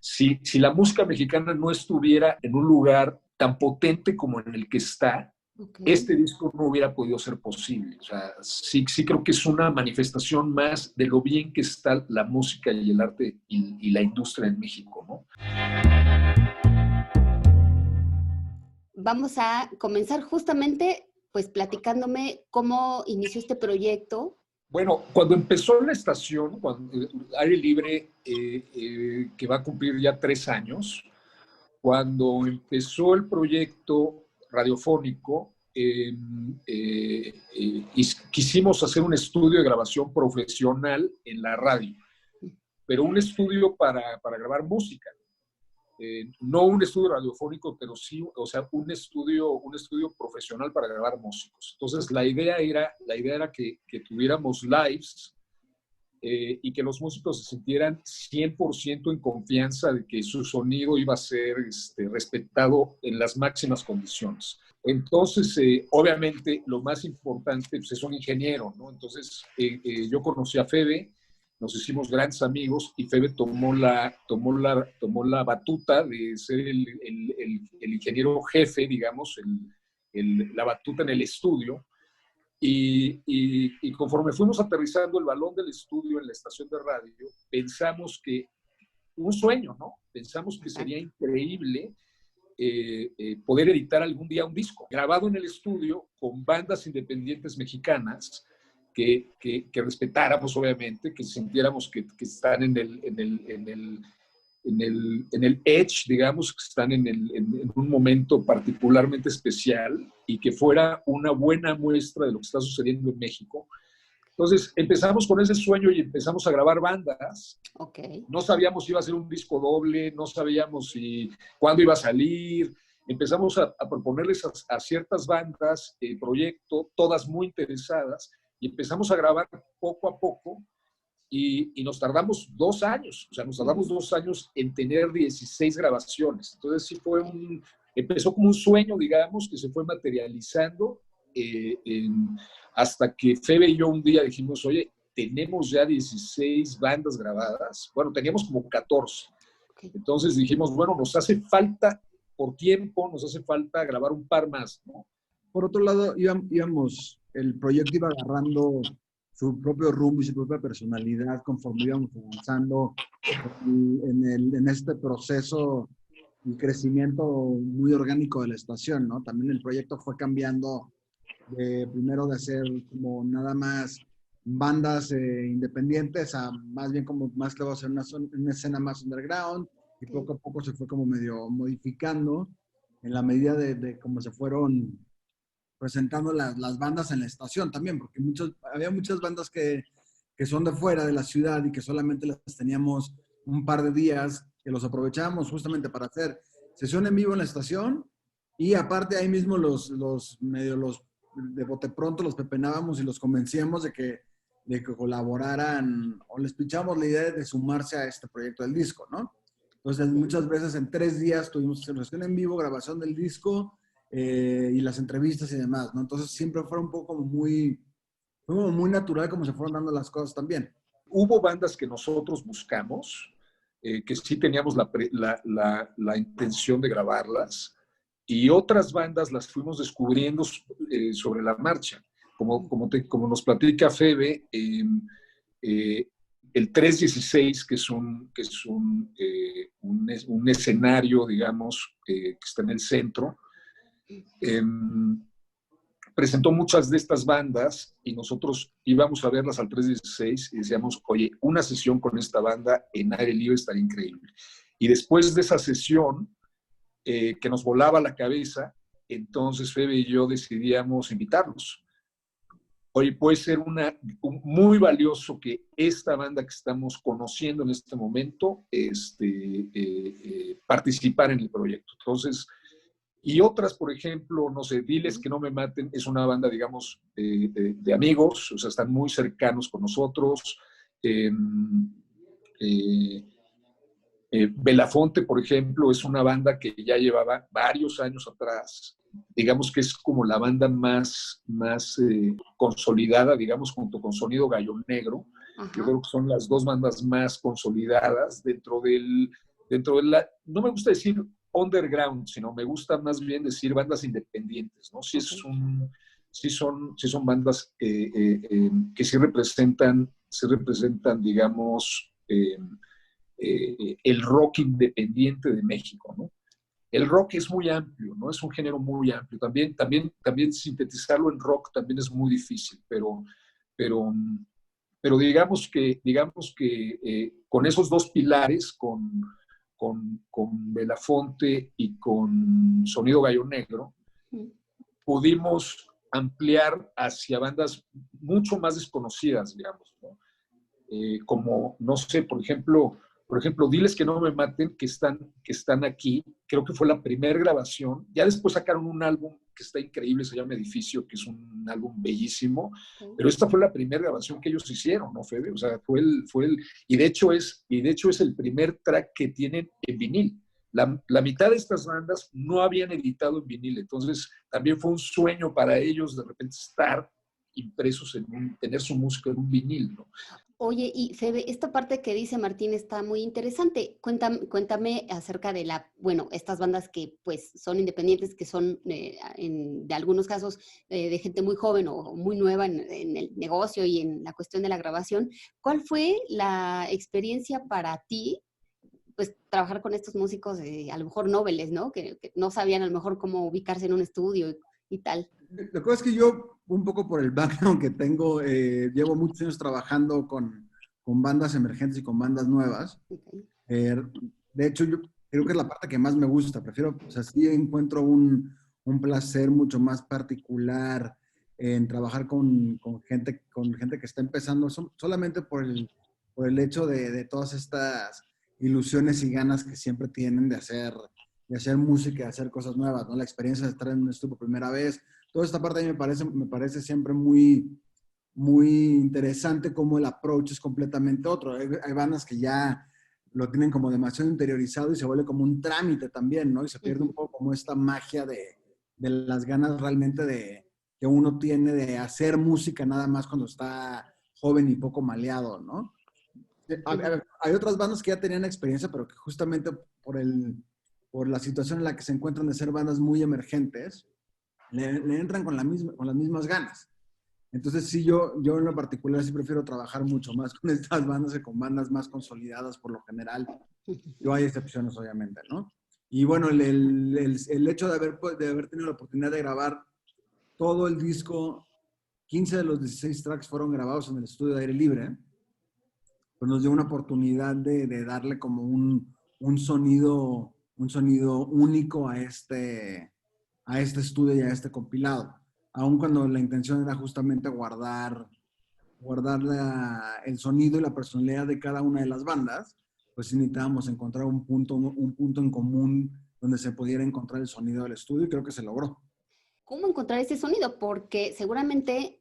Si la música mexicana no estuviera en un lugar tan potente como en el que está, Okay. este disco no hubiera podido ser posible. O sea, sí creo que es una manifestación más de lo bien que está la música y el arte y la industria en México, ¿no? Vamos a comenzar justamente pues platicándome cómo inició este proyecto. Bueno, cuando empezó la estación, Aire Libre, que va a cumplir ya 3 años, cuando empezó el proyecto radiofónico, quisimos hacer un estudio de grabación profesional en la radio, pero un estudio para grabar música. No un estudio radiofónico, pero sí, o sea, un estudio profesional para grabar músicos. Entonces, la idea era que tuviéramos lives y que los músicos se sintieran 100% en confianza de que su sonido iba a ser respetado en las máximas condiciones. Entonces, obviamente, lo más importante pues, es un ingeniero, ¿no? Entonces, yo conocí a Febe, nos hicimos grandes amigos y Febe tomó la batuta de ser el ingeniero jefe, digamos, la batuta en el estudio. Y conforme fuimos aterrizando el balón del estudio en la estación de radio, pensamos que un sueño, ¿no? Pensamos que sería increíble poder editar algún día un disco grabado en el estudio con bandas independientes mexicanas que respetáramos, obviamente, que sintiéramos que están en el edge, digamos, que están en un momento particularmente especial y que fuera una buena muestra de lo que está sucediendo en México. Entonces empezamos con ese sueño y empezamos a grabar bandas. Okay. No sabíamos si iba a ser un disco doble, no sabíamos cuándo iba a salir. Empezamos a proponerles a ciertas bandas el proyecto, todas muy interesadas, y empezamos a grabar poco a poco. Y nos tardamos 2 años, o sea, nos tardamos 2 años en tener 16 grabaciones. Entonces sí empezó como un sueño, digamos, que se fue materializando hasta que Febe y yo un día dijimos, oye, tenemos ya 16 bandas grabadas. Bueno, teníamos como 14. Okay. Entonces dijimos, bueno, nos hace falta por tiempo, nos hace falta grabar un par más, ¿no? Por otro lado, el proyecto iba agarrando su propio rumbo y su propia personalidad conforme íbamos avanzando en este proceso y crecimiento muy orgánico de la estación, ¿no? También el proyecto fue cambiando primero de ser como nada más bandas independientes a más bien como más que va a ser una escena más underground y poco a poco se fue como medio modificando en la medida de cómo se fueron presentando las bandas en la estación también, porque había muchas bandas que son de fuera de la ciudad y que solamente las teníamos un par de días, que los aprovechábamos justamente para hacer sesión en vivo en la estación y aparte ahí mismo los de bote pronto los pepenábamos y los convencíamos de que colaboraran o les pichamos la idea de sumarse a este proyecto del disco, ¿no? Entonces muchas veces en 3 días tuvimos sesión en vivo, grabación del disco, y las entrevistas y demás, ¿no? Entonces siempre fue un poco fue como muy natural como se fueron dando las cosas también. Hubo bandas que nosotros buscamos, que sí teníamos la intención de grabarlas, y otras bandas las fuimos descubriendo sobre la marcha. Como nos platica Febe, el 316, que es un escenario, digamos, que está en el centro, presentó muchas de estas bandas y nosotros íbamos a verlas al 316 y decíamos, oye, una sesión con esta banda en Aire Libre estaría increíble. Y después de esa sesión, que nos volaba la cabeza, entonces Febe y yo decidíamos invitarlos. Oye, puede ser muy valioso que esta banda que estamos conociendo en este momento participar en el proyecto. Entonces, y otras, por ejemplo, no sé, Diles que no me maten, es una banda, digamos, de amigos, o sea, están muy cercanos con nosotros. Belafonte, por ejemplo, es una banda que ya llevaba varios años atrás. Digamos que es como la banda más consolidada, digamos, junto con Sonido Gallo Negro. Ajá. Yo creo que son las dos bandas más consolidadas dentro del dentro de la, no me gusta decir underground, sino me gusta más bien decir bandas independientes, ¿no? Sí son bandas que sí representan, digamos, el rock independiente de México, ¿no? El rock es muy amplio, ¿no? Es un género muy amplio. También sintetizarlo en rock también es muy difícil, pero, pero digamos que con esos dos pilares, con Belafonte y con Sonido Gallo Negro, pudimos ampliar hacia bandas mucho más desconocidas, digamos, ¿no? Como, no sé, por ejemplo, Diles que no me maten, que están aquí, creo que fue la primera grabación. Ya después sacaron un álbum que está increíble, se llama Edificio, que es un álbum bellísimo, pero esta fue la primera grabación que ellos hicieron, ¿no, Fede? O sea, y de hecho es el primer track que tienen en vinil. La mitad de estas bandas no habían editado en vinil, entonces también fue un sueño para ellos de repente estar impresos tener su música en un vinil, ¿no? Oye, y Fede, esta parte que dice Martín está muy interesante. Cuéntame acerca de estas bandas que pues son independientes, que son de algunos casos de gente muy joven o muy nueva en el negocio y en la cuestión de la grabación. ¿Cuál fue la experiencia para ti, pues trabajar con estos músicos a lo mejor noveles, ¿no? Que no sabían a lo mejor cómo ubicarse en un estudio y tal? Lo que pasa es que yo, un poco por el background que tengo, llevo muchos años trabajando con bandas emergentes y con bandas nuevas. Okay. De hecho, yo creo que es la parte que más me gusta. Prefiero, o sea, sí encuentro un placer mucho más particular en trabajar con gente que está empezando, solamente por el hecho de todas estas ilusiones y ganas que siempre tienen de hacer música, de hacer cosas nuevas, ¿no? La experiencia de estar en un estudio por primera vez. Toda esta parte a mí me parece siempre muy, muy interesante cómo el approach es completamente otro. Hay bandas que ya lo tienen como demasiado interiorizado y se vuelve como un trámite también, ¿no? Y se pierde un poco como esta magia de las ganas realmente que uno tiene de hacer música nada más cuando está joven y poco maleado, ¿no? Hay otras bandas que ya tenían experiencia, pero que justamente por la situación en la que se encuentran de ser bandas muy emergentes, le entran con las mismas ganas. Entonces, sí, yo en lo particular sí prefiero trabajar mucho más con estas bandas que con bandas más consolidadas por lo general. Yo hay excepciones, obviamente, ¿no? Y bueno, el hecho de haber tenido la oportunidad de grabar todo el disco, 15 de los 16 tracks fueron grabados en el estudio de aire libre, pues nos dio una oportunidad de darle como un sonido único a este estudio y a este compilado. Aun cuando la intención era justamente guardar el sonido y la personalidad de cada una de las bandas, pues sí necesitábamos encontrar un punto en común donde se pudiera encontrar el sonido del estudio y creo que se logró. ¿Cómo encontrar ese sonido? Porque seguramente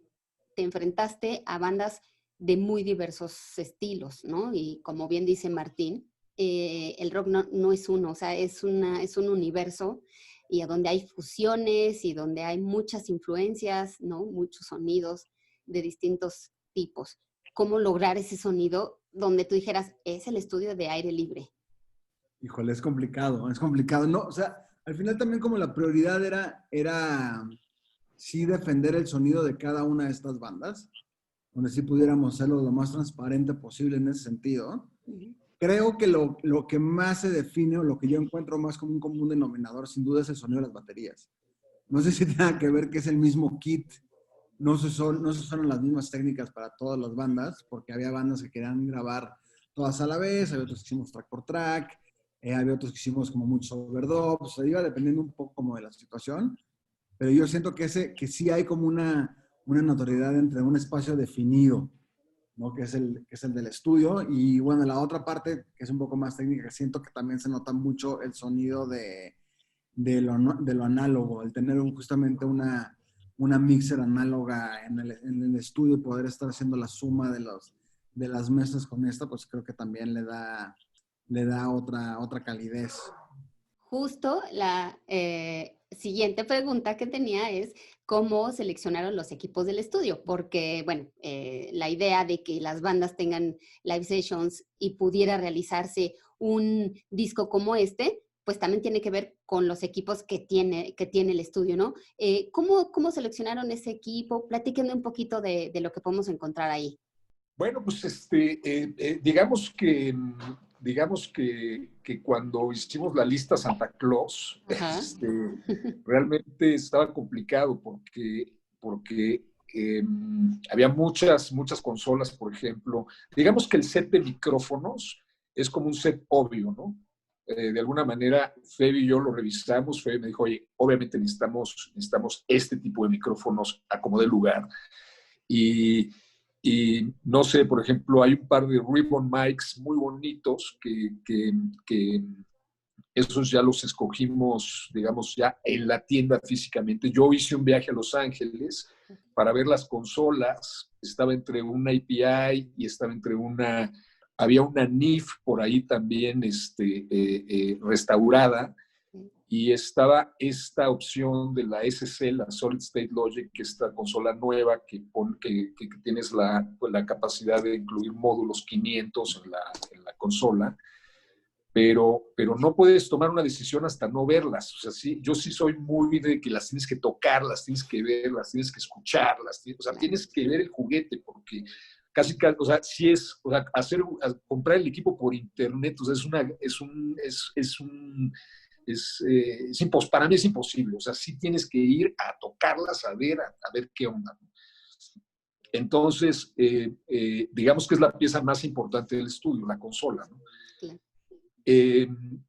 te enfrentaste a bandas de muy diversos estilos, ¿no? Y como bien dice Martín, el rock no es uno, o sea, es un universo y a donde hay fusiones y donde hay muchas influencias, ¿no? Muchos sonidos de distintos tipos. ¿Cómo lograr ese sonido donde tú dijeras, es el estudio de aire libre? Híjole, es complicado, ¿no? O sea, al final también como la prioridad era sí defender el sonido de cada una de estas bandas, donde sí pudiéramos hacerlo lo más transparente posible en ese sentido. Uh-huh. Creo que lo que más se define o lo que yo encuentro más como un común denominador, sin duda, es el sonido de las baterías. No sé si tenga que ver que es el mismo kit, no se usaron las mismas técnicas para todas las bandas, porque había bandas que querían grabar todas a la vez, había otros que hicimos track por track, había otros que hicimos como muchos overdubs, o sea, iba dependiendo un poco como de la situación, pero yo siento que sí hay como una notoriedad entre un espacio definido, ¿no? Que es el del estudio, y bueno, la otra parte, que es un poco más técnica, siento que también se nota mucho el sonido de lo análogo, el tener justamente una mixer análoga en el estudio y poder estar haciendo la suma de las mezclas con esta, pues creo que también le da otra calidez. Justo la siguiente pregunta que tenía es cómo seleccionaron los equipos del estudio, porque, bueno, la idea de que las bandas tengan live sessions y pudiera realizarse un disco como este, pues también tiene que ver con los equipos que tiene el estudio, ¿no? ¿Cómo seleccionaron ese equipo? Platíquenme un poquito de lo que podemos encontrar ahí. Bueno, pues digamos que cuando hicimos la lista Santa Claus, realmente estaba complicado porque había muchas consolas, por ejemplo. Digamos que el set de micrófonos es como un set obvio, ¿no? De alguna manera, Febe y yo lo revisamos. Febe me dijo, oye, obviamente necesitamos este tipo de micrófonos a como de lugar. Y no sé, por ejemplo, hay un par de ribbon mics muy bonitos que esos ya los escogimos, digamos, ya en la tienda físicamente. Yo hice un viaje a Los Ángeles para ver las consolas. Estaba entre una API y estaba había una NIF por ahí también restaurada, y estaba esta opción de la SC, la Solid State Logic, que es esta consola nueva que tienes la capacidad de incluir módulos 500 en la consola, pero no puedes tomar una decisión hasta no verlas. O sea, sí, yo sí soy muy de que las tienes que tocar, las tienes que ver, las tienes que escuchar, o sea, tienes que ver el juguete, porque casi, o sea, sí es, o sea, comprar el equipo por internet, o sea, para mí es imposible. O sea, sí tienes que ir a tocarlas, a ver qué onda. Entonces, digamos que es la pieza más importante del estudio, la consola, ¿no? Claro.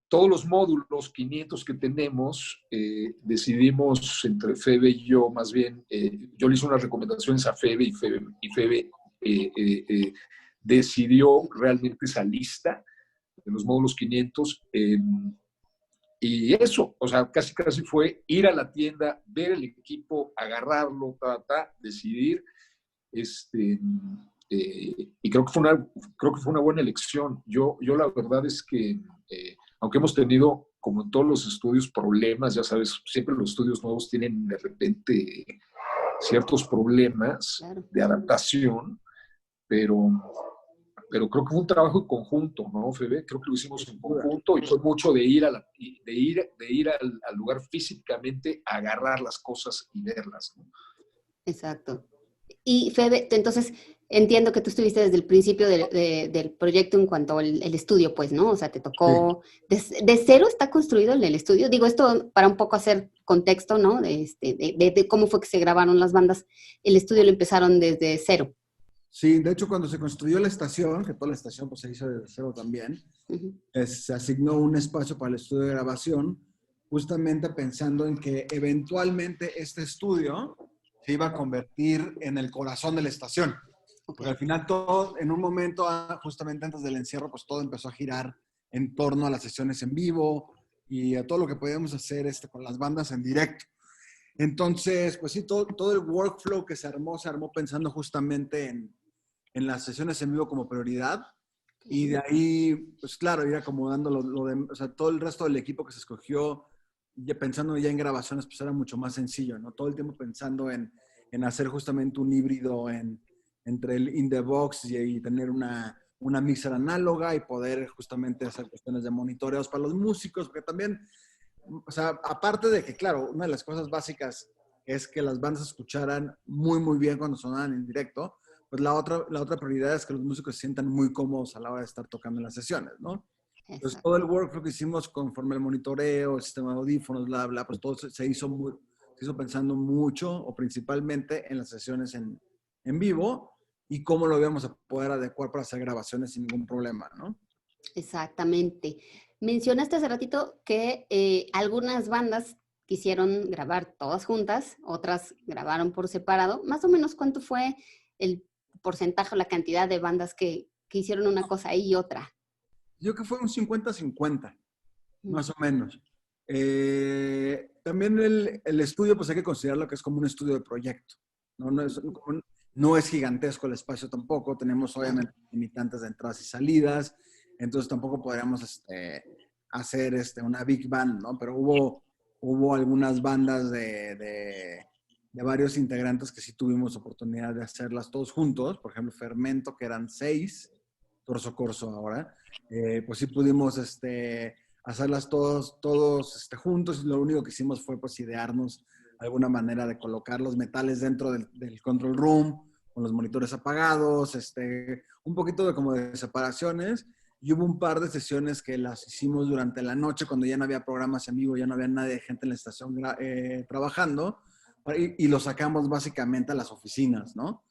Todos los módulos 500 que tenemos, decidimos entre Febe y yo, más bien, yo le hice unas recomendaciones a Febe y Febe decidió realmente esa lista de los módulos 500. Y eso, o sea, casi fue ir a la tienda, ver el equipo, agarrarlo, decidir. Y creo que fue una buena elección. Yo la verdad es que, aunque hemos tenido, como en todos los estudios, problemas, ya sabes, siempre los estudios nuevos tienen de repente ciertos problemas, claro, de adaptación, pero creo que fue un trabajo en conjunto, ¿no, Febe? Creo que lo hicimos en conjunto, y fue mucho de ir al lugar físicamente, a agarrar las cosas y verlas, ¿no? Exacto. Y Febe, entonces entiendo que tú estuviste desde el principio del proyecto en cuanto al estudio, pues, ¿no? O sea, te tocó, sí. ¿De cero está construido el estudio? Digo, esto para un poco hacer contexto, ¿no? De cómo fue que se grabaron las bandas. El estudio lo empezaron desde cero. Sí, de hecho, cuando se construyó la estación, que toda la estación pues, se hizo desde cero también, se asignó un espacio para el estudio de grabación, justamente pensando en que eventualmente este estudio se iba a convertir en el corazón de la estación. Porque al final todo, en un momento, justamente antes del encierro, pues todo empezó a girar en torno a las sesiones en vivo y a todo lo que podíamos hacer con las bandas en directo. Entonces, pues sí, todo el workflow que se armó pensando justamente en las sesiones en vivo como prioridad. Y de ahí, pues claro, ir acomodando o sea, todo el resto del equipo que se escogió, ya pensando ya en grabaciones, pues era mucho más sencillo, ¿no? Todo el tiempo pensando en hacer justamente un híbrido entre el in the box y tener una mixer análoga y poder justamente hacer cuestiones de monitoreos para los músicos, porque también, o sea, aparte de que, claro, una de las cosas básicas es que las bandas escucharan muy, muy bien cuando sonaban en directo, pues la otra prioridad es que los músicos se sientan muy cómodos a la hora de estar tocando en las sesiones, ¿no? Entonces, todo el workflow que hicimos conforme el monitoreo, el sistema de audífonos, bla, bla, pues todo se hizo pensando mucho o principalmente en las sesiones en vivo y cómo lo íbamos a poder adecuar para hacer grabaciones sin ningún problema, ¿no? Exactamente. Mencionaste hace ratito que algunas bandas quisieron grabar todas juntas, otras grabaron por separado. Más o menos, ¿cuánto fue el porcentaje o la cantidad de bandas que hicieron una cosa y otra? Yo creo que fue un 50-50, más o menos. También el estudio, pues hay que considerarlo que es como un estudio de proyecto, ¿no? No es gigantesco el espacio tampoco. Tenemos obviamente limitantes de entradas y salidas, entonces tampoco podríamos hacer una big band, ¿no? Pero hubo algunas bandas de varios integrantes que sí tuvimos oportunidad de hacerlas todos juntos. Por ejemplo, Fermento, que eran 6. corso ahora, pues sí pudimos hacerlas todos juntos, y lo único que hicimos fue pues idearnos alguna manera de colocar los metales dentro del control room, con los monitores apagados, un poquito como de separaciones, y hubo un par de sesiones que las hicimos durante la noche cuando ya no había programas en vivo, ya no había nadie, gente en la estación trabajando, y lo sacamos básicamente a las oficinas, ¿no?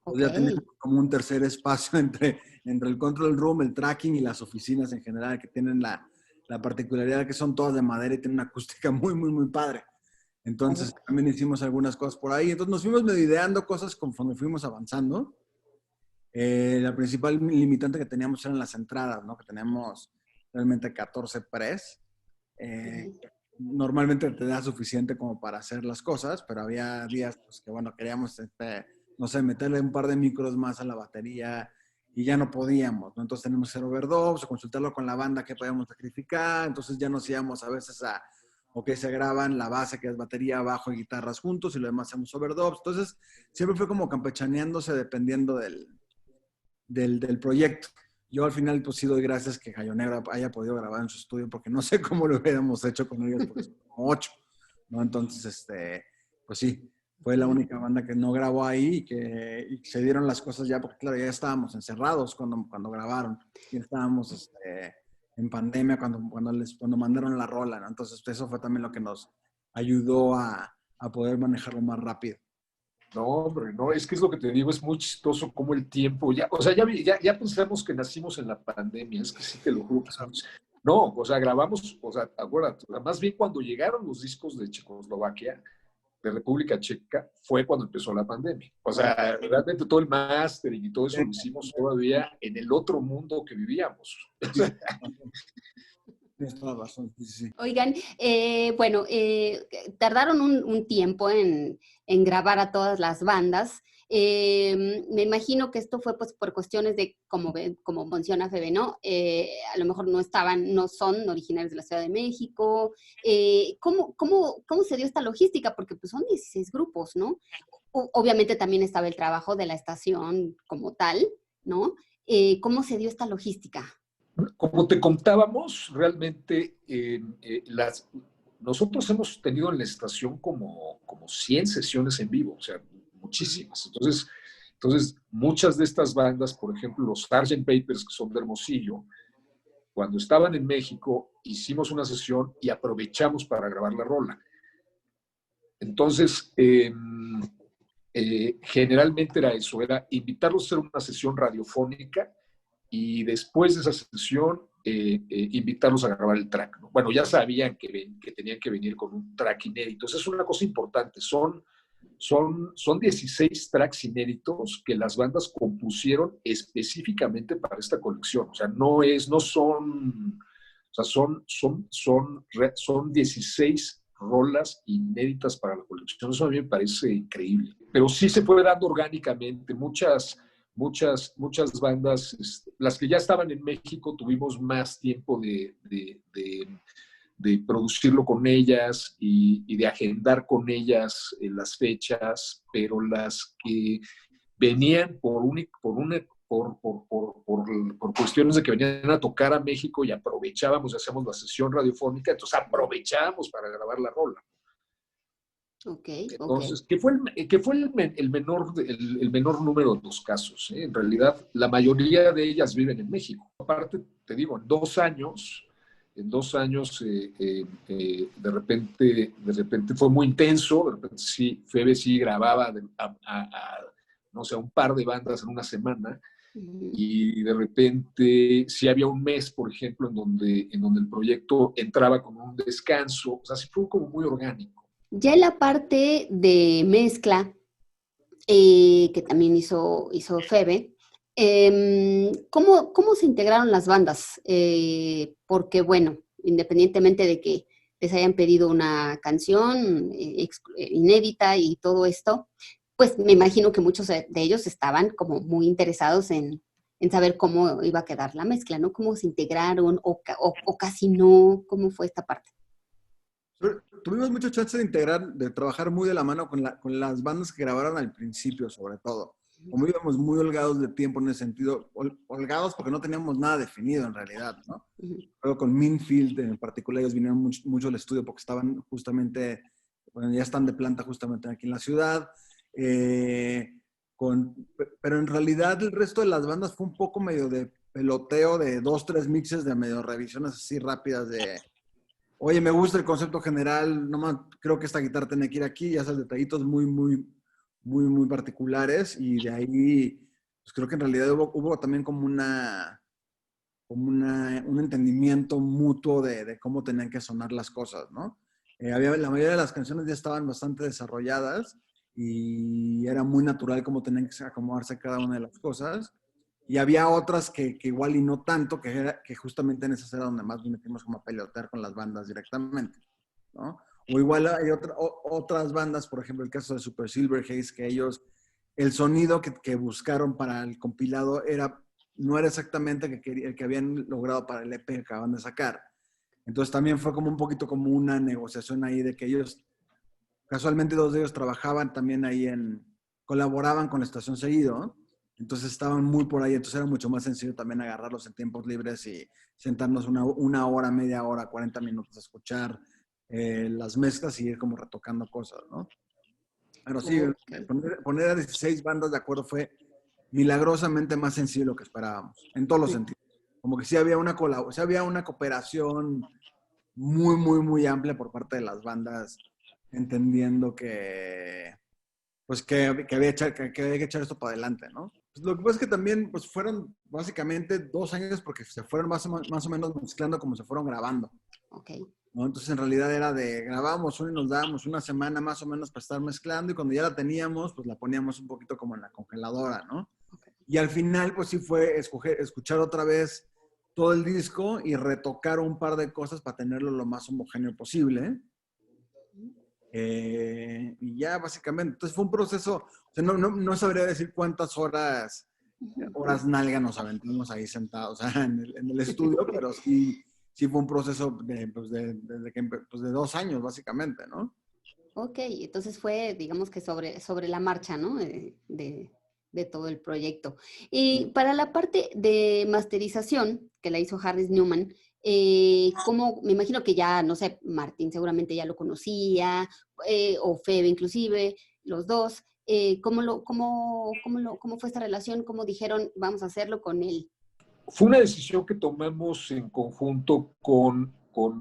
Ok. Ya teníamos como un tercer espacio entre el control room, el tracking y las oficinas en general, que tienen la particularidad de que son todas de madera y tienen una acústica muy, muy, muy padre. Entonces también hicimos algunas cosas por ahí. Entonces nos fuimos medio ideando cosas conforme fuimos avanzando. La principal limitante que teníamos eran las entradas, ¿no? Que teníamos realmente 14 press. Normalmente te da suficiente como para hacer las cosas, pero había días pues, que, bueno, queríamos, no sé, meterle un par de micros más a la batería y ya no podíamos, ¿no? Entonces tenemos que hacer overdubs o consultarlo con la banda que podíamos sacrificar. Entonces ya nos íbamos a veces ok, se graban la base que es batería, bajo y guitarras juntos y lo demás hacemos overdubs. Entonces siempre fue como campechaneándose dependiendo del proyecto. Yo al final pues sí doy gracias que Gallo Negro haya podido grabar en su estudio porque no sé cómo lo hubiéramos hecho con ellos porque son como 8, ¿no? Entonces, pues sí, fue la única banda que no grabó ahí y se dieron las cosas ya porque claro, ya estábamos encerrados cuando grabaron y estábamos en pandemia cuando mandaron la rola, ¿no? Entonces eso fue también lo que nos ayudó a poder manejarlo más rápido. No, hombre, no, es que es lo que te digo, es muy chistoso como el tiempo, ya, o sea, ya pensamos que nacimos en la pandemia, es que sí te lo juro que no, o sea, grabamos, o sea, acuérdate, o sea, más bien cuando llegaron los discos de Checoslovaquia, de República Checa, fue cuando empezó la pandemia. O sea, realmente todo el mastering y todo eso lo hicimos todavía en el otro mundo que vivíamos. Tienes toda la razón, sí, sí. Oigan, bueno, tardaron un tiempo en grabar a todas las bandas. Me imagino que esto fue pues por cuestiones de, como menciona Febe, ¿no? A lo mejor no son originarios de la Ciudad de México. ¿Cómo se dio esta logística? Porque pues son 16 grupos, ¿no? Obviamente también estaba el trabajo de la estación como tal, ¿no? ¿Cómo se dio esta logística? Como te contábamos, realmente nosotros hemos tenido en la estación como 100 sesiones en vivo, o sea, muchísimas. Entonces, muchas de estas bandas, por ejemplo, los Sgt. Papers, que son de Hermosillo, cuando estaban en México, hicimos una sesión y aprovechamos para grabar la rola. Entonces, generalmente era eso, era invitarlos a hacer una sesión radiofónica y después de esa sesión invitarlos a grabar el track, ¿no? Bueno, ya sabían que tenían que venir con un track inédito. Esa es una cosa importante. Son 16 tracks inéditos que las bandas compusieron específicamente para esta colección. O sea, no son, o sea, son 16 rolas inéditas para la colección. Eso a mí me parece increíble. Pero sí se fue dando orgánicamente. Muchas bandas, las que ya estaban en México, tuvimos más tiempo de producirlo con ellas y de agendar con ellas las fechas, pero las que venían por cuestiones de que venían a tocar a México y aprovechábamos, hacíamos la sesión radiofónica, entonces aprovechábamos para grabar la rola. Entonces, que fue el menor número de los casos. En realidad, la mayoría de ellas viven en México. Aparte, te digo, en 2 años, de repente fue muy intenso. De repente sí, Febe sí grababa no sé, un par de bandas en una semana. Y de repente sí había un mes, por ejemplo, en donde el proyecto entraba con un descanso. O sea, sí fue como muy orgánico. Ya en la parte de mezcla, que también hizo Febe, ¿cómo se integraron las bandas? Porque, bueno, independientemente de que les hayan pedido una canción inédita y todo esto, pues me imagino que muchos de ellos estaban como muy interesados en saber cómo iba a quedar la mezcla, ¿no? ¿Cómo se integraron o casi no? ¿Cómo fue esta parte? Tuvimos mucha chance de trabajar muy de la mano con las bandas que grabaron al principio, sobre todo. como íbamos muy holgados de tiempo en ese sentido, holgados porque no teníamos nada definido en realidad, ¿no? Luego con Minfield en particular, ellos vinieron mucho al estudio porque estaban justamente, bueno, ya están de planta justamente aquí en la ciudad. Pero en realidad el resto de las bandas fue un poco medio de peloteo, de 2, 3 mixes, de medio revisiones así rápidas de, oye, me gusta el concepto general, nomás creo que esta guitarra tiene que ir aquí, ya esos detallitos muy particulares, y de ahí, pues creo que en realidad hubo también como un entendimiento mutuo de cómo tenían que sonar las cosas, ¿no? La mayoría de las canciones ya estaban bastante desarrolladas y era muy natural cómo tenían que acomodarse cada una de las cosas. Y había otras que igual y no tanto, que justamente en esas era donde más nos metimos como a pelotear con las bandas directamente, ¿no? O igual hay otras bandas, por ejemplo, el caso de Super Silver Haze, que ellos, el sonido que buscaron para el compilado no era exactamente el que habían logrado para el EP que acaban de sacar. Entonces también fue como un poquito como una negociación ahí de que ellos, casualmente 2 de ellos trabajaban también ahí colaboraban con la estación seguido, ¿no? Entonces estaban muy por ahí, entonces era mucho más sencillo también agarrarlos en tiempos libres y sentarnos una hora, media hora, 40 minutos a escuchar las mezclas y ir como retocando cosas, ¿no? Pero sí, Okay. poner a 16 bandas de acuerdo fue milagrosamente más sencillo de lo que esperábamos, en todos los sentidos. Como que sí había una cooperación muy amplia por parte de las bandas, entendiendo pues que había que echar esto para adelante, ¿no? Pues lo que pasa es que también pues fueron básicamente 2 años porque se fueron más o menos mezclando como se fueron grabando. Okay. ¿No? Entonces en realidad era de grabábamos una y nos dábamos una semana más o menos para estar mezclando, y cuando ya la teníamos pues la poníamos un poquito como en la congeladora, ¿no? Okay. Y al final pues sí fue escuchar otra vez todo el disco y retocar un par de cosas para tenerlo lo más homogéneo posible. Y ya básicamente, entonces fue un proceso, o sea, no sabría decir cuántas horas nalga nos aventamos ahí sentados, o sea, en el estudio, pero sí fue un proceso de 2 años básicamente, ¿no? Ok, entonces fue, digamos que sobre la marcha, ¿no? De todo el proyecto. Y para la parte de masterización, que la hizo Harris Newman, ¿cómo? Me imagino que ya, no sé, Martín seguramente ya lo conocía, o Febe inclusive, los dos. ¿Cómo fue esta relación? ¿Cómo dijeron, vamos a hacerlo con él? Fue una decisión que tomamos en conjunto con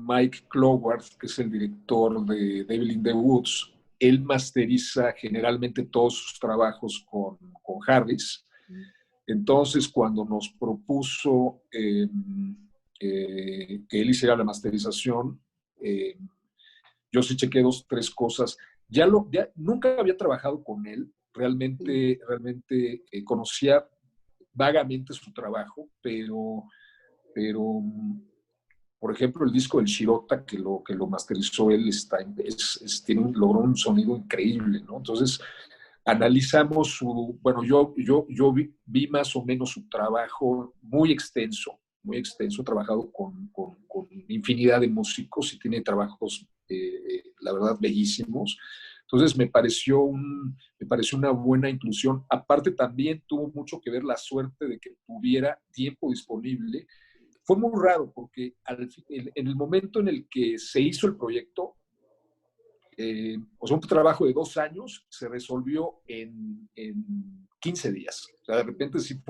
Mike Cloward, que es el director de Devil in the Woods. Él masteriza generalmente todos sus trabajos con Harris. Entonces, cuando nos propuso que él hiciera la masterización, yo sí chequé 2, 3 cosas. Ya nunca había trabajado con él, realmente conocía vagamente su trabajo, pero por ejemplo, el disco del Shirota, que lo masterizó él, logró un sonido increíble, ¿no? Entonces, analizamos bueno, yo vi más o menos su trabajo muy extenso, trabajado con infinidad de músicos y tiene trabajos, la verdad, bellísimos. Entonces me pareció una buena inclusión. Aparte también tuvo mucho que ver la suerte de que tuviera tiempo disponible. Fue muy raro porque en el momento en el que se hizo el proyecto, o sea, un trabajo de 2 años se resolvió en 15 días. O sea, de repente sí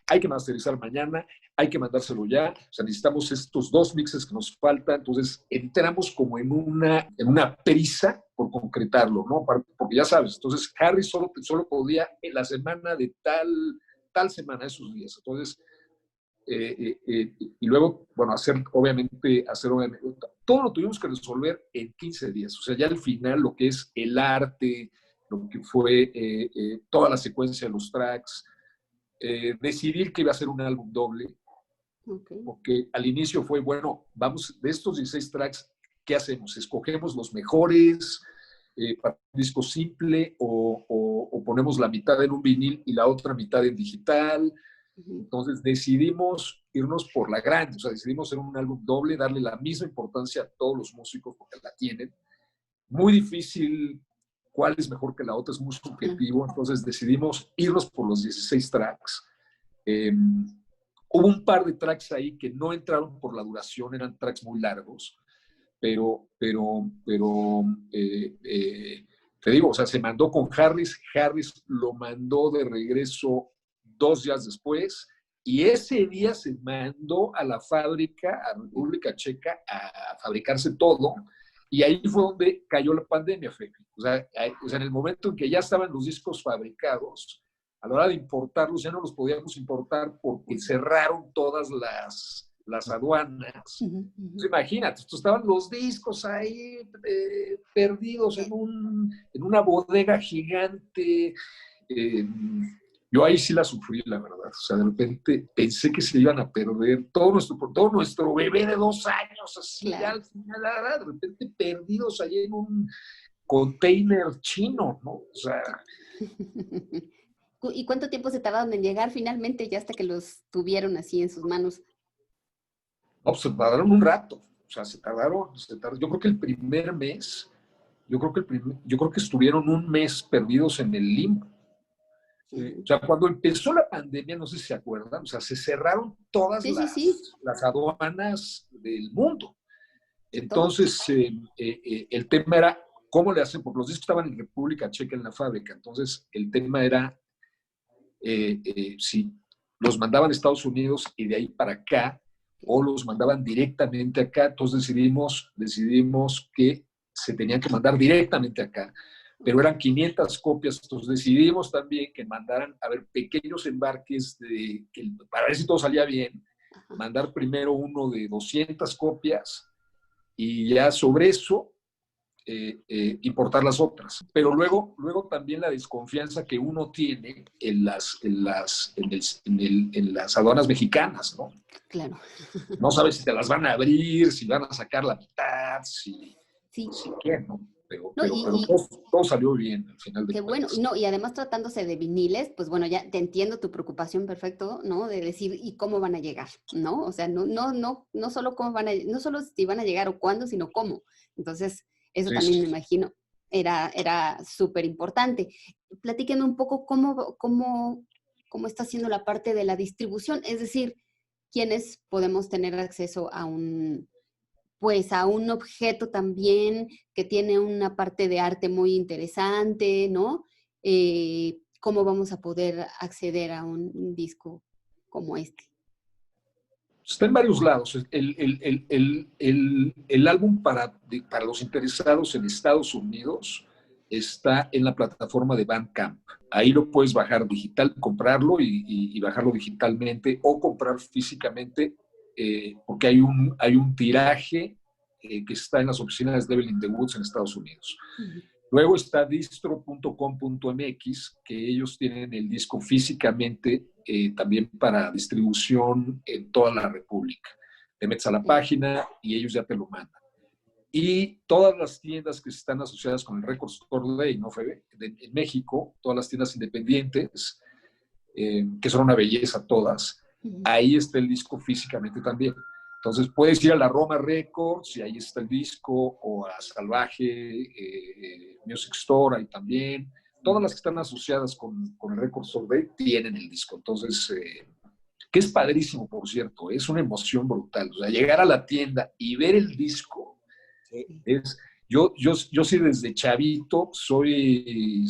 hay que masterizar mañana, hay que mandárselo ya, o sea, necesitamos estos 2 mixes que nos faltan, entonces entramos como en una prisa por concretarlo, ¿no? Porque ya sabes, entonces Harry solo podía en la semana de tal semana, esos días. Entonces, y luego, bueno, obviamente, todo lo tuvimos que resolver en 15 días. O sea, ya al final lo que es el arte, lo que fue toda la secuencia de los tracks, decidir que iba a ser un álbum doble, Okay. porque al inicio fue, bueno, vamos, de estos 16 tracks, ¿qué hacemos? ¿Escogemos los mejores para un disco simple o ponemos la mitad en un vinil y la otra mitad en digital? Entonces decidimos irnos por la grande, o sea, decidimos hacer un álbum doble, darle la misma importancia a todos los músicos porque la tienen. Muy difícil cuál es mejor que la otra, es muy subjetivo, entonces decidimos irnos por los 16 tracks. Hubo un par de tracks ahí que no entraron por la duración, eran tracks muy largos, pero te digo, o sea, se mandó con Harris lo mandó de regreso 2 días después, y ese día se mandó a la fábrica, a República Checa, a fabricarse todo, y ahí fue donde cayó la pandemia, Fede. O sea, en el momento en que ya estaban los discos fabricados, a la hora de importarlos, ya no los podíamos importar porque cerraron todas las aduanas. Entonces, imagínate, estaban los discos ahí perdidos en una bodega gigante. Yo ahí sí la sufrí, la verdad. O sea, de repente pensé que se iban a perder todo nuestro bebé de 2 años, así, claro. Ya al final, de repente perdidos ahí en un container chino, ¿no? O sea... ¿Y cuánto tiempo se tardaron en llegar finalmente, ya hasta que los tuvieron así en sus manos? No, pues se tardaron un rato. O sea, se tardaron. Yo creo que el primer mes, yo creo que estuvieron un mes perdidos en el limbo. O sea, cuando empezó la pandemia, no sé si se acuerdan, o sea, se cerraron todas las aduanas del mundo. Entonces, el tema era, ¿cómo le hacen? Porque los discos estaban en República Checa en la fábrica. Entonces, el tema era, si los mandaban a Estados Unidos y de ahí para acá, o los mandaban directamente acá. Entonces decidimos que se tenían que mandar directamente acá, pero eran 500 copias, entonces decidimos también que mandaran, a ver, pequeños embarques, para ver si todo salía bien, mandar primero uno de 200 copias y ya sobre eso importar las otras. Pero luego también la desconfianza que uno tiene en las aduanas mexicanas, ¿no? Claro. No sabes si te las van a abrir, si van a sacar la mitad, si qué, ¿no? Pero todo salió bien al final de cuentas. Qué bueno, y además tratándose de viniles, pues bueno, ya te entiendo tu preocupación perfecto, ¿no? De decir, ¿y cómo van a llegar? ¿No? O sea, no solo no solo si van a llegar o cuándo, sino cómo. Entonces, eso también me imagino era súper importante. Platíquenme un poco cómo está haciendo la parte de la distribución, es decir, ¿quiénes podemos tener acceso a un objeto también que tiene una parte de arte muy interesante, ¿no? ¿Cómo vamos a poder acceder a un disco como este? Está en varios lados. El álbum para los interesados en Estados Unidos está en la plataforma de Bandcamp. Ahí lo puedes bajar digital, comprarlo y bajarlo digitalmente o comprar físicamente, porque hay un tiraje que está en las oficinas de Devil in the Woods en Estados Unidos. Luego está distro.com.mx, que ellos tienen el disco físicamente también para distribución en toda la República. Te metes a la página y ellos ya te lo mandan. Y todas las tiendas que están asociadas con el Record Store Day, ¿no, Febe? En México, todas las tiendas independientes, que son una belleza todas, ahí está el disco físicamente también. Entonces puedes ir a la Roma Records y ahí está el disco, o a Salvaje Music Store, ahí también. Todas las que están asociadas con el Record Store Day tienen el disco. Entonces, que es padrísimo, por cierto, es una emoción brutal. O sea, llegar a la tienda y ver el disco es... Yo sí desde chavito soy,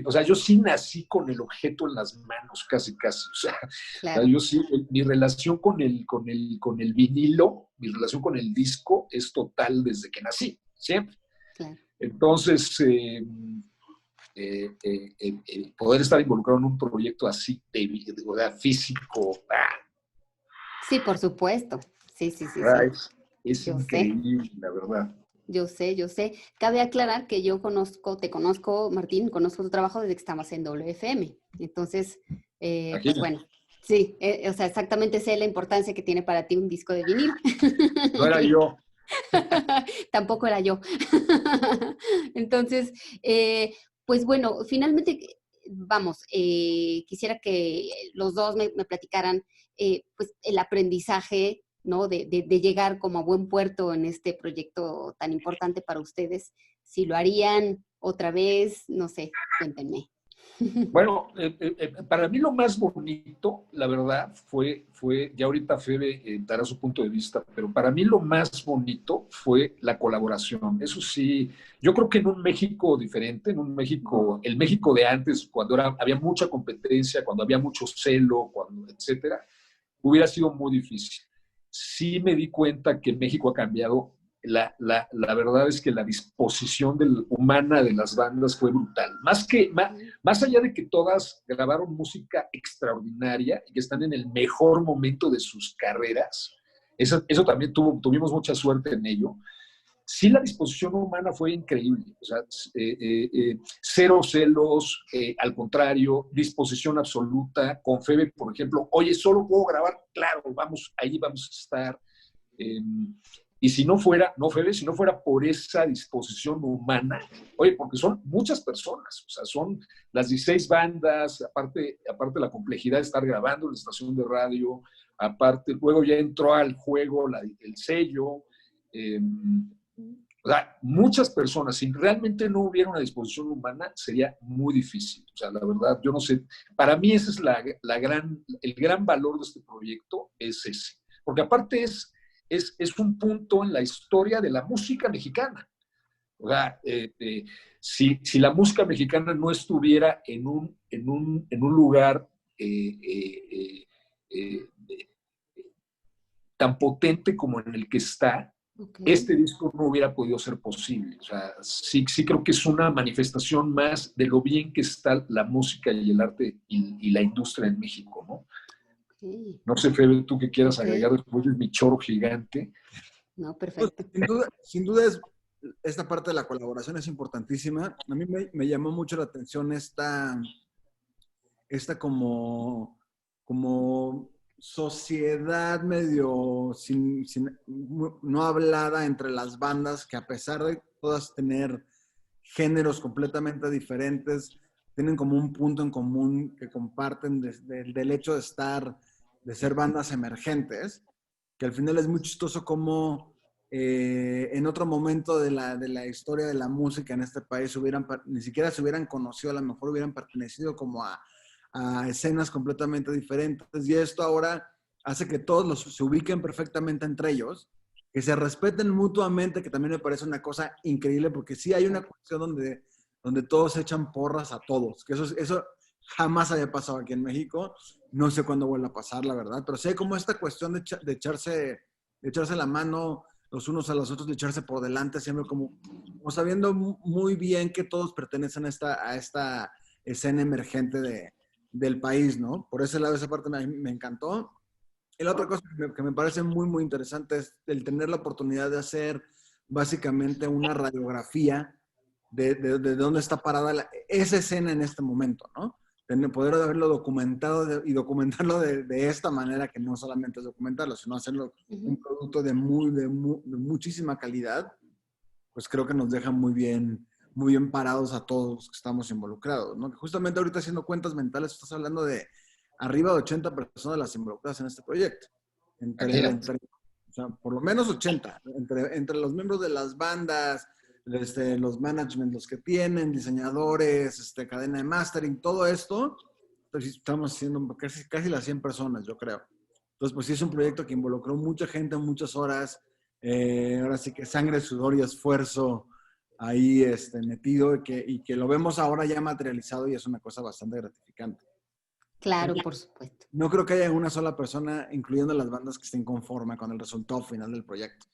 o sea, yo sí nací con el objeto en las manos, casi. O sea, claro. Yo sí, mi relación con el vinilo, mi relación con el disco es total desde que nací, siempre. Claro. Entonces, poder estar involucrado en un proyecto así, de físico. Sí, por supuesto. Sí. Es increíble, la verdad. Yo sé. Cabe aclarar que te conozco, Martín, conozco tu trabajo desde que estabas en WFM. Entonces, pues bueno, sí, o sea, exactamente sé la importancia que tiene para ti un disco de vinil. No era yo. Tampoco era yo. Entonces, pues bueno, finalmente, vamos, quisiera que los dos me platicaran, pues, el aprendizaje ¿no? De llegar como a buen puerto en este proyecto tan importante para ustedes. Si lo harían otra vez, no sé, cuéntenme. Bueno, para mí lo más bonito, la verdad, ya ahorita Febe dará su punto de vista, pero para mí lo más bonito fue la colaboración. Eso sí, yo creo que en un México diferente, en un México, el México de antes, cuando había mucha competencia, cuando había mucho celo, etcétera, hubiera sido muy difícil. Sí me di cuenta que México ha cambiado. La verdad es que la disposición humana de las bandas fue brutal. Más allá de que todas grabaron música extraordinaria y que están en el mejor momento de sus carreras, eso también tuvimos mucha suerte en ello. Sí, la disposición humana fue increíble. O sea, cero celos, al contrario, disposición absoluta. Con Febe, por ejemplo, oye, solo puedo grabar, claro, ahí vamos a estar. Y si no fuera, no Febe, si no fuera por esa disposición humana, oye, porque son muchas personas, o sea, son las 16 bandas, aparte la complejidad de estar grabando en la estación de radio, aparte, luego ya entró al juego el sello. O sea, muchas personas, si realmente no hubiera una disposición humana, sería muy difícil. O sea, la verdad, yo no sé. Para mí ese es el gran valor de este proyecto, es ese. Porque aparte es un punto en la historia de la música mexicana. O sea, si la música mexicana no estuviera en un lugar tan potente como en el que está, este disco no hubiera podido ser posible. O sea, sí creo que es una manifestación más de lo bien que está la música y el arte y la industria en México, ¿no? Okay. No sé, Fede, tú qué quieras agregar después de mi choro gigante. No, perfecto. Pues, sin duda esta parte de la colaboración es importantísima. A mí me llamó mucho la atención esta como sociedad medio no hablada entre las bandas, que a pesar de todas tener géneros completamente diferentes, tienen como un punto en común que comparten del hecho de ser bandas emergentes, que al final es muy chistoso como en otro momento de la historia de la música en este país ni siquiera se hubieran conocido, a lo mejor hubieran pertenecido como a escenas completamente diferentes, y esto ahora hace que todos se ubiquen perfectamente entre ellos, que se respeten mutuamente, que también me parece una cosa increíble, porque sí hay una cuestión donde todos echan porras a todos, que eso jamás había pasado aquí en México, no sé cuándo vuelva a pasar, la verdad, pero sí hay como esta cuestión de echarse la mano los unos a los otros, de echarse por delante, siempre como sabiendo muy bien que todos pertenecen a esta escena emergente del país, ¿no? Por ese lado, esa parte me encantó. Y la otra cosa que me parece muy, muy interesante es el tener la oportunidad de hacer básicamente una radiografía de dónde está parada esa escena en este momento, ¿no? Poder haberlo documentado y documentarlo de esta manera, que no solamente es documentarlo, sino hacerlo un producto de muchísima calidad, pues creo que nos deja muy bien parados a todos los que estamos involucrados, ¿no? Que justamente ahorita haciendo cuentas mentales, estás hablando de arriba de 80 personas las involucradas en este proyecto. O sea, por lo menos 80. Entre los miembros de las bandas, los management, los que tienen, diseñadores, cadena de mastering, todo esto, pues estamos haciendo casi las 100 personas, yo creo. Entonces, pues sí es un proyecto que involucró mucha gente, muchas horas, ahora sí que sangre, sudor y esfuerzo ahí metido, y que lo vemos ahora ya materializado, y es una cosa bastante gratificante. Claro, por supuesto. No creo que haya una sola persona, incluyendo las bandas, que estén conforme con el resultado final del proyecto.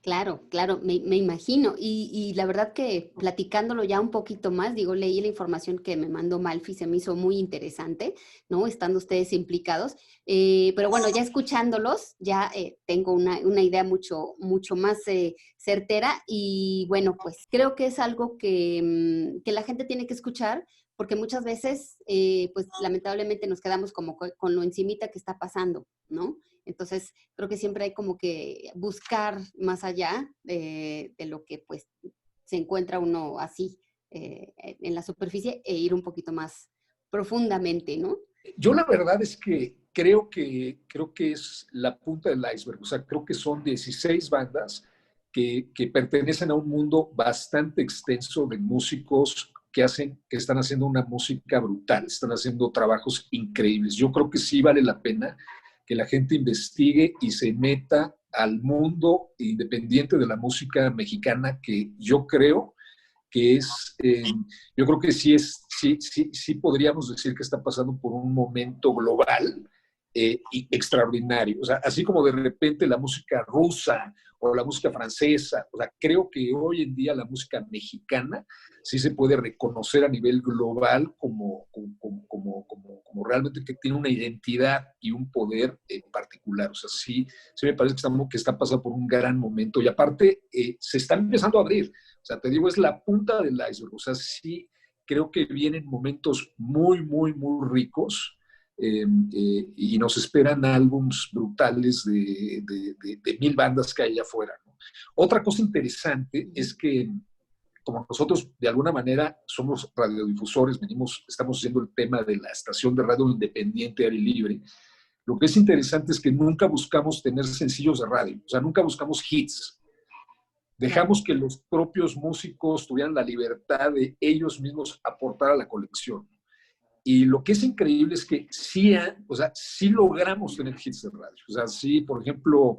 Claro, claro, me imagino. Y la verdad que platicándolo ya un poquito más, digo, leí la información que me mandó Malfi, se me hizo muy interesante, ¿no? Estando ustedes implicados. Pero bueno, ya escuchándolos, ya tengo una idea mucho más certera. Y bueno, pues creo que es algo que la gente tiene que escuchar, porque muchas veces, pues lamentablemente nos quedamos como con lo encimita que está pasando, ¿no? Entonces, creo que siempre hay como que buscar más allá de lo que pues se encuentra uno así en la superficie, e ir un poquito más profundamente, ¿no? Yo la verdad es que creo que es la punta del iceberg. O sea, creo que son 16 bandas que pertenecen a un mundo bastante extenso de músicos que están haciendo una música brutal, están haciendo trabajos increíbles. Yo creo que sí vale la pena que la gente investigue y se meta al mundo independiente de la música mexicana, que yo creo que yo creo que sí podríamos decir que está pasando por un momento global y extraordinario. O sea, así como de repente la música rusa o la música francesa, o sea, creo que hoy en día la música mexicana sí se puede reconocer a nivel global como realmente que tiene una identidad y un poder particular. O sea, sí me parece que está pasando por un gran momento y aparte se está empezando a abrir. O sea, te digo, es la punta del iceberg. O sea, sí creo que vienen momentos muy, muy, muy ricos y nos esperan álbums brutales de 1000 bandas que hay allá afuera, ¿no? Otra cosa interesante es que como nosotros de alguna manera somos radiodifusores, estamos haciendo el tema de la estación de radio independiente aire libre, lo que es interesante es que nunca buscamos tener sencillos de radio, o sea, nunca buscamos hits. Dejamos que los propios músicos tuvieran la libertad de ellos mismos aportar a la colección. Y lo que es increíble es que o sea, sí logramos tener hits de radio. O sea, sí, por ejemplo,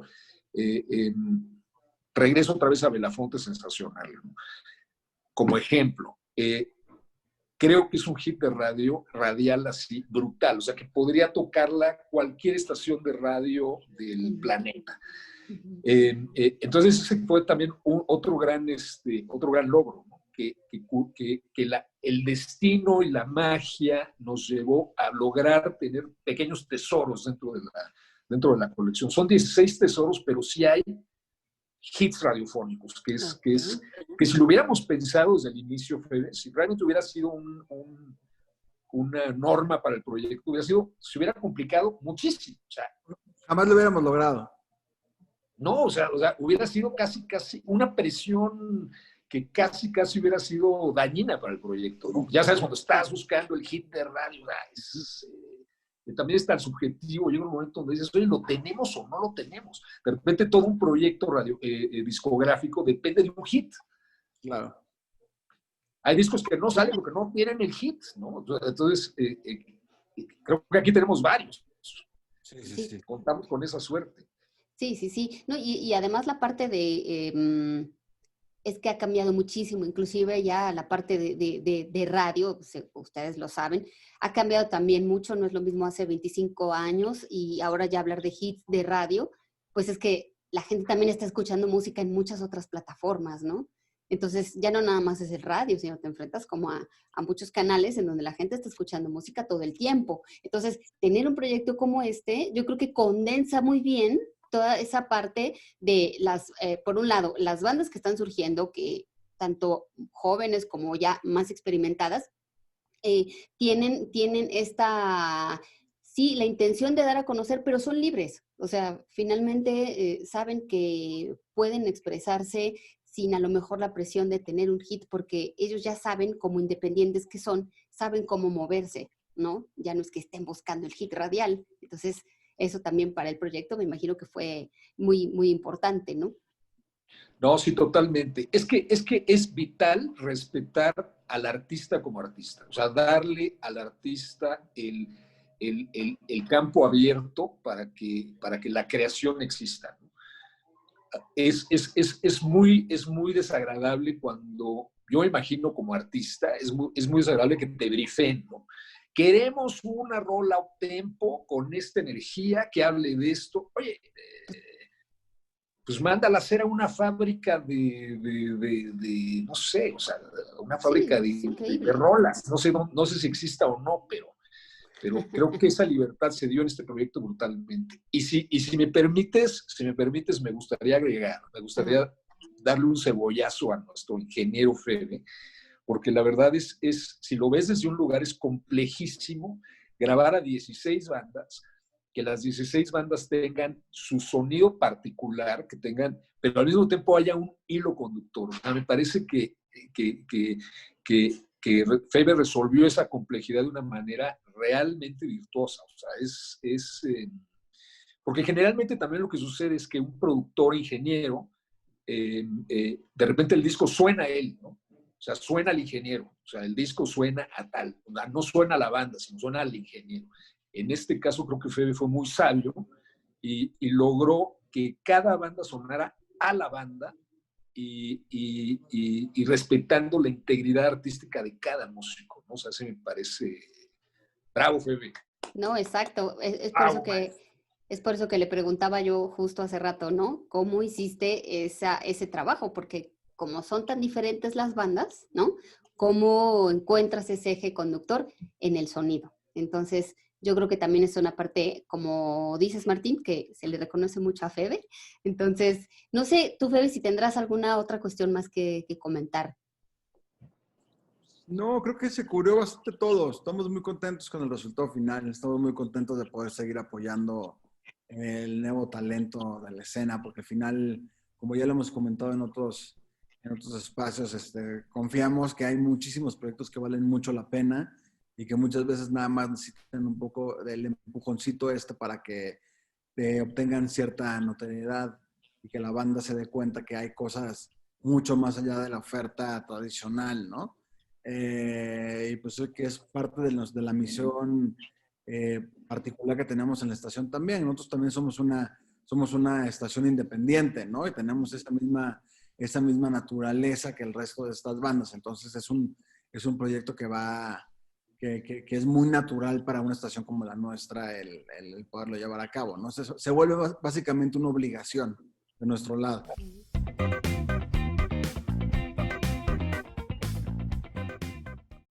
regreso otra vez a Belafonte Sensacional, ¿no? Como ejemplo, creo que es un hit de radio, radial así, brutal. O sea, que podría tocarla cualquier estación de radio del planeta. Entonces, ese fue también otro gran logro, ¿no? Que el destino y la magia nos llevó a lograr tener pequeños tesoros dentro de la colección. Son 16 tesoros, pero sí hay hits radiofónicos, que si lo hubiéramos pensado desde el inicio, Fede, si realmente hubiera sido una norma para el proyecto, se hubiera complicado muchísimo. O sea, jamás lo hubiéramos logrado. No, o sea, hubiera sido casi una presión que casi hubiera sido dañina para el proyecto, ¿no? Ya sabes, cuando estás buscando el hit de radio, también es tan subjetivo, llega un momento donde dices, oye, ¿lo tenemos o no lo tenemos? De repente todo un proyecto discográfico depende de un hit. Claro. Hay discos que no salen porque no tienen el hit, ¿no? Entonces, creo que aquí tenemos varios. Sí. Contamos con esa suerte. Sí. No, y además la parte de... es que ha cambiado muchísimo, inclusive ya la parte de radio, ustedes lo saben, ha cambiado también mucho, no es lo mismo hace 25 años y ahora ya hablar de hits de radio, pues es que la gente también está escuchando música en muchas otras plataformas, ¿no? Entonces ya no nada más es el radio, sino te enfrentas como a muchos canales en donde la gente está escuchando música todo el tiempo. Entonces, tener un proyecto como este, yo creo que condensa muy bien toda esa parte de por un lado, las bandas que están surgiendo, que tanto jóvenes como ya más experimentadas, tienen sí, la intención de dar a conocer, pero son libres. O sea, finalmente saben que pueden expresarse sin a lo mejor la presión de tener un hit, porque ellos ya saben, como independientes que son, saben cómo moverse, ¿no? Ya no es que estén buscando el hit radial. Entonces, eso también para el proyecto me imagino que fue muy, muy importante, ¿no? No, sí, totalmente. Es que es vital respetar al artista como artista, o sea, darle al artista el campo abierto para que la creación exista, ¿no? Es muy desagradable cuando, yo me imagino como artista, es muy desagradable que te briefen, ¿no? Queremos una rola up tempo con esta energía que hable de esto. Oye, pues mándala a hacer a una fábrica no sé, o sea, una fábrica de rolas. No sé si exista o no, pero creo que esa libertad se dio en este proyecto brutalmente. Y si me permites, me gustaría darle un cebollazo a nuestro ingeniero Fede, porque la verdad es, si lo ves desde un lugar, es complejísimo grabar a 16 bandas, que las 16 bandas tengan su sonido particular, pero al mismo tiempo haya un hilo conductor. O sea, me parece que Fede resolvió esa complejidad de una manera realmente virtuosa. O sea, porque generalmente también lo que sucede es que un productor ingeniero, de repente el disco suena a él, ¿no? O sea, suena al ingeniero. O sea, el disco suena a tal. O sea, no suena a la banda, sino suena al ingeniero. En este caso creo que Febe fue muy sabio y logró que cada banda sonara a la banda y respetando la integridad artística de cada músico, ¿no? O sea, se me parece... Bravo, Febe. No, exacto. Bravo, Es por eso que le preguntaba yo justo hace rato, ¿no? ¿Cómo hiciste ese trabajo? Porque como son tan diferentes las bandas, ¿no? ¿Cómo encuentras ese eje conductor en el sonido? Entonces, yo creo que también es una parte, como dices, Martín, que se le reconoce mucho a Febe. Entonces, no sé, tú, Febe, si tendrás alguna otra cuestión más que comentar. No, creo que se cubrió bastante todo. Estamos muy contentos con el resultado final. Estamos muy contentos de poder seguir apoyando el nuevo talento de la escena, porque al final, como ya lo hemos comentado en otros espacios, confiamos que hay muchísimos proyectos que valen mucho la pena y que muchas veces nada más necesitan un poco del empujoncito para que obtengan cierta notoriedad y que la banda se dé cuenta que hay cosas mucho más allá de la oferta tradicional, ¿no? Y pues que es parte de la misión particular que tenemos en la estación también. Nosotros también somos una estación independiente, ¿no? Y tenemos esa misma naturaleza que el resto de estas bandas. Entonces es un proyecto que es muy natural para una estación como la nuestra el poderlo llevar a cabo, ¿no? Se vuelve básicamente una obligación de nuestro lado.